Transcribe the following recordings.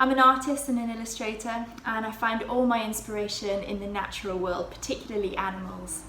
I'm an artist and an illustrator, and I find all my inspiration in the natural world, particularly animals.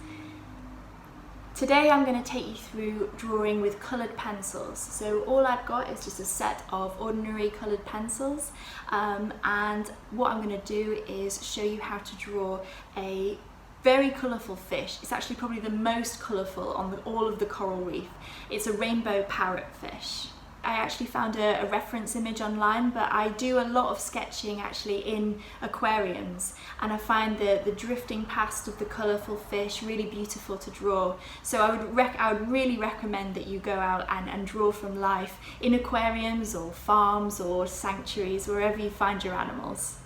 Today I'm going to take you through drawing with coloured pencils. So all I've got is just a set of ordinary coloured pencils, and what I'm going to do is show you how to draw a very colourful fish. It's actually probably the most colourful on all of the coral reef. It's a rainbow parrotfish. I actually found a reference image online, but I do a lot of sketching actually in aquariums, and I find the drifting past of the colourful fish really beautiful to draw. So I would really recommend that you go out and draw from life in aquariums or farms or sanctuaries, wherever you find your animals.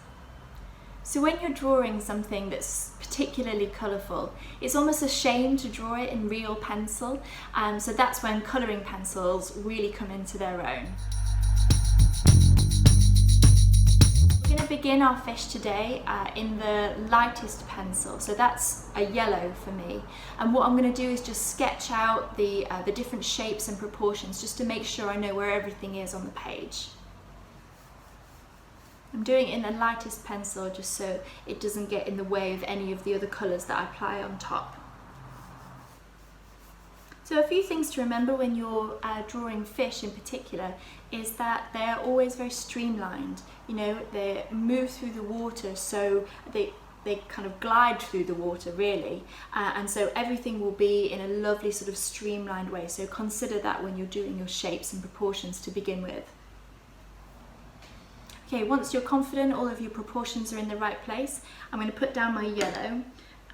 So when you're drawing something that's particularly colourful, it's almost a shame to draw it in real pencil, so that's when colouring pencils really come into their own. We're going to begin our fish today in the lightest pencil, so that's a yellow for me, and what I'm going to do is just sketch out the different shapes and proportions just to make sure I know where everything is on the page. I'm doing it in the lightest pencil just so it doesn't get in the way of any of the other colours that I apply on top. So a few things to remember when you're drawing fish in particular is that they're always very streamlined. You know, they move through the water, so they kind of glide through the water really, and so everything will be in a lovely sort of streamlined way. So consider that when you're doing your shapes and proportions to begin with. Okay, once you're confident all of your proportions are in the right place, I'm going to put down my yellow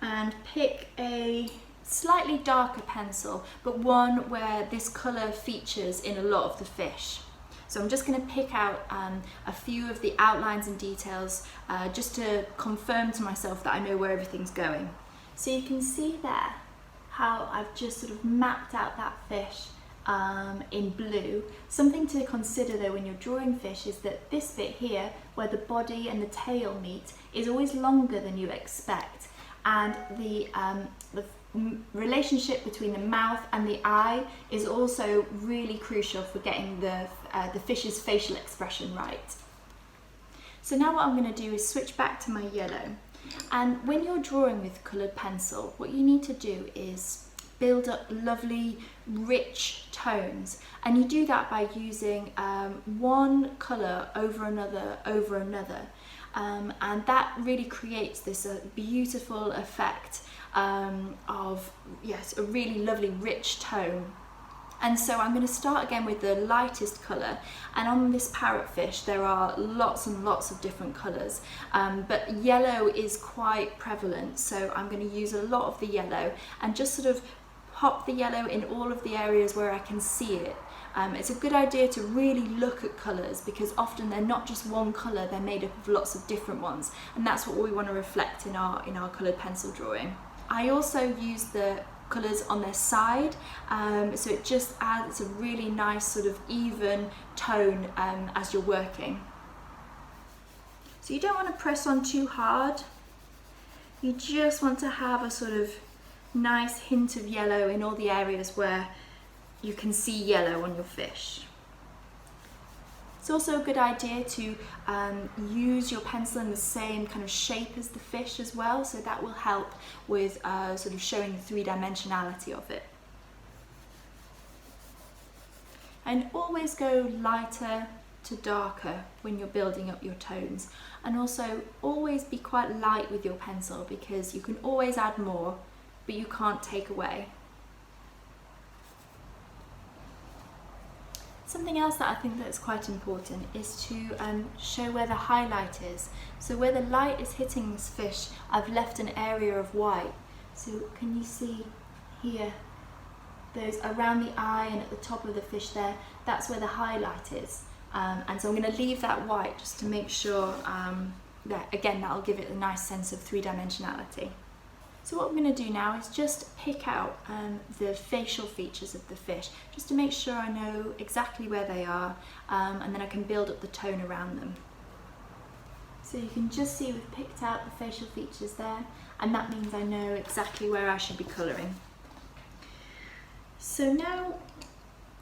and pick a slightly darker pencil, but one where this colour features in a lot of the fish. So I'm just going to pick out a few of the outlines and details just to confirm to myself that I know where everything's going. So you can see there how I've just sort of mapped out that fish in blue. Something to consider though when you're drawing fish is that this bit here, where the body and the tail meet, is always longer than you expect, and the relationship between the mouth and the eye is also really crucial for getting the fish's facial expression right. So now what I'm going to do is switch back to my yellow, and when you're drawing with coloured pencil, what you need to do is build up lovely rich tones, and you do that by using one colour over another, and that really creates this beautiful effect of, yes, a really lovely rich tone. And so I'm going to start again with the lightest colour, and on this parrotfish there are lots and lots of different colours, but yellow is quite prevalent, so I'm going to use a lot of the yellow and just sort of pop the yellow in all of the areas where I can see it. It's a good idea to really look at colours, because often they're not just one colour, they're made up of lots of different ones, and that's what we want to reflect in our coloured pencil drawing. I also use the colours on their side, so it just adds a really nice sort of even tone as you're working. So you don't want to press on too hard, you just want to have a sort of nice hint of yellow in all the areas where you can see yellow on your fish. It's also a good idea to use your pencil in the same kind of shape as the fish as well, so that will help with sort of showing the three-dimensionality of it. And always go lighter to darker when you're building up your tones, and also always be quite light with your pencil, because you can always add more, but you can't take away. Something else that I think that's quite important is to show where the highlight is. So where the light is hitting this fish, I've left an area of white. So can you see here, those around the eye and at the top of the fish there, that's where the highlight is. And so I'm going to leave that white just to make sure that, again, that'll give it a nice sense of three-dimensionality. So what I'm going to do now is just pick out the facial features of the fish, just to make sure I know exactly where they are, and then I can build up the tone around them. So you can just see we've picked out the facial features there, and that means I know exactly where I should be colouring. So now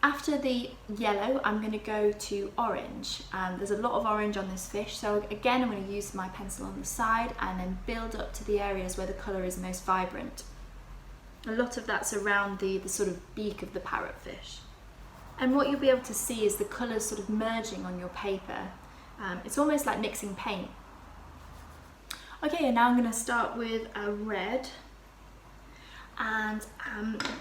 After the yellow, I'm going to go to orange. There's a lot of orange on this fish, so again I'm going to use my pencil on the side and then build up to the areas where the colour is most vibrant. A lot of that's around the sort of beak of the parrotfish. And what you'll be able to see is the colours sort of merging on your paper. It's almost like mixing paint. Okay, and now I'm going to start with a red. And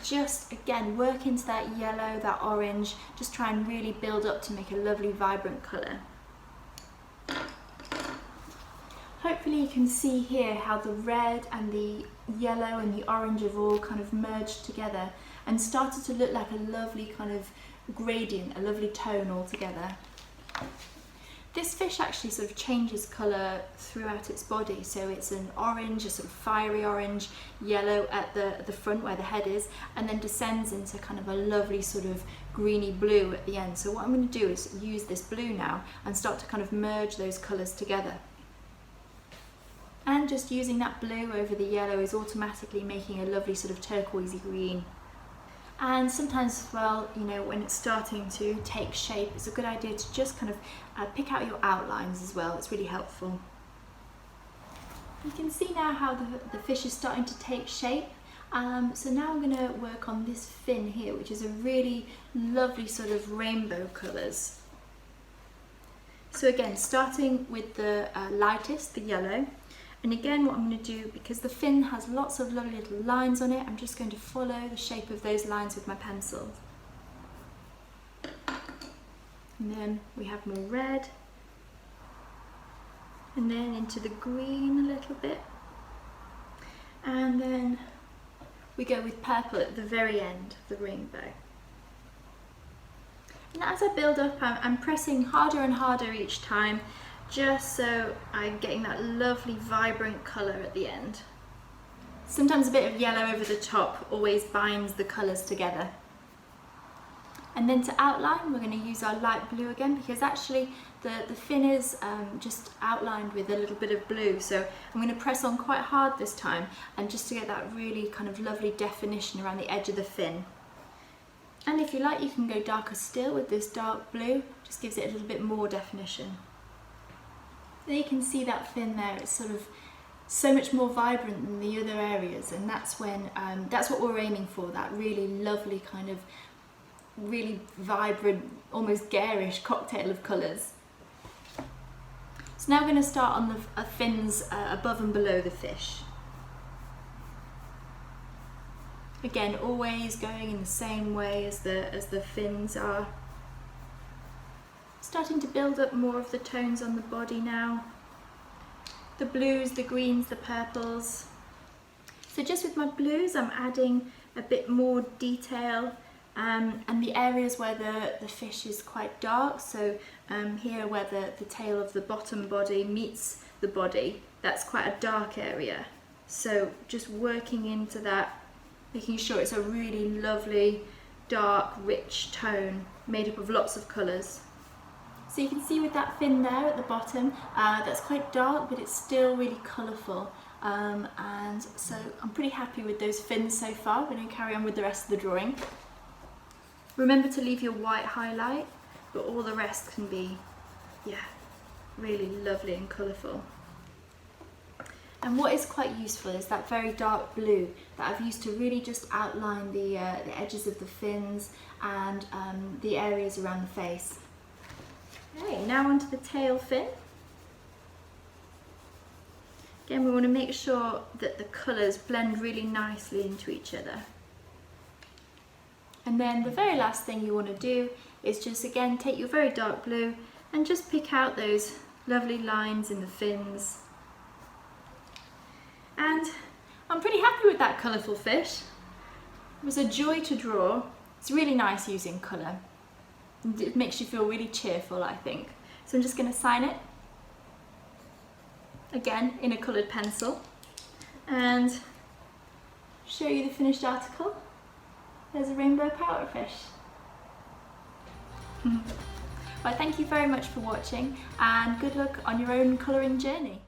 just again work into that yellow, that orange, just try and really build up to make a lovely vibrant colour. Hopefully you can see here how the red and the yellow and the orange have all kind of merged together and started to look like a lovely kind of gradient, a lovely tone all together. This fish actually sort of changes colour throughout its body, so it's an orange, a sort of fiery orange, yellow at the front where the head is, and then descends into kind of a lovely sort of greeny blue at the end. So what I'm going to do is use this blue now and start to kind of merge those colours together. And just using that blue over the yellow is automatically making a lovely sort of turquoisey green. And sometimes as well, you know, when it's starting to take shape, it's a good idea to just kind of pick out your outlines as well. It's really helpful. You can see now how the fish is starting to take shape. So now I'm going to work on this fin here, which is a really lovely sort of rainbow colours. So again, starting with the lightest, the yellow. And again, what I'm going to do, because the fin has lots of lovely little lines on it, I'm just going to follow the shape of those lines with my pencil. And then we have more red. And then into the green a little bit. And then we go with purple at the very end of the rainbow. And as I build up, I'm pressing harder and harder each time, just so I'm getting that lovely vibrant colour at the end. Sometimes a bit of yellow over the top always binds the colours together. And then to outline, we're going to use our light blue again, because actually the fin is just outlined with a little bit of blue, so I'm going to press on quite hard this time, and just to get that really kind of lovely definition around the edge of the fin. And if you like, you can go darker still with this dark blue, just gives it a little bit more definition. There you can see that fin there, it's sort of so much more vibrant than the other areas, and that's when that's what we're aiming for, that really lovely kind of really vibrant, almost garish cocktail of colours. So now we're going to start on the fins above and below the fish. Again, always going in the same way as the fins are. Starting to build up more of the tones on the body now. The blues, the greens, the purples. So just with my blues, I'm adding a bit more detail, and the areas where the fish is quite dark, so here where the tail of the bottom body meets the body, that's quite a dark area. So just working into that, making sure it's a really lovely, dark, rich tone made up of lots of colours. So you can see with that fin there at the bottom, that's quite dark, but it's still really colourful. And so I'm pretty happy with those fins so far. We're going to carry on with the rest of the drawing. Remember to leave your white highlight, but all the rest can be, yeah, really lovely and colourful. And what is quite useful is that very dark blue that I've used to really just outline the edges of the fins and the areas around the face. Okay, now onto the tail fin. Again, we want to make sure that the colours blend really nicely into each other. And then the very last thing you want to do is just again take your very dark blue and just pick out those lovely lines in the fins. And I'm pretty happy with that colourful fish. It was a joy to draw. It's really nice using colour. It makes you feel really cheerful, I think. So I'm just going to sign it, again in a coloured pencil, and show you the finished article. There's a rainbow parrotfish. Well, thank you very much for watching, and good luck on your own colouring journey.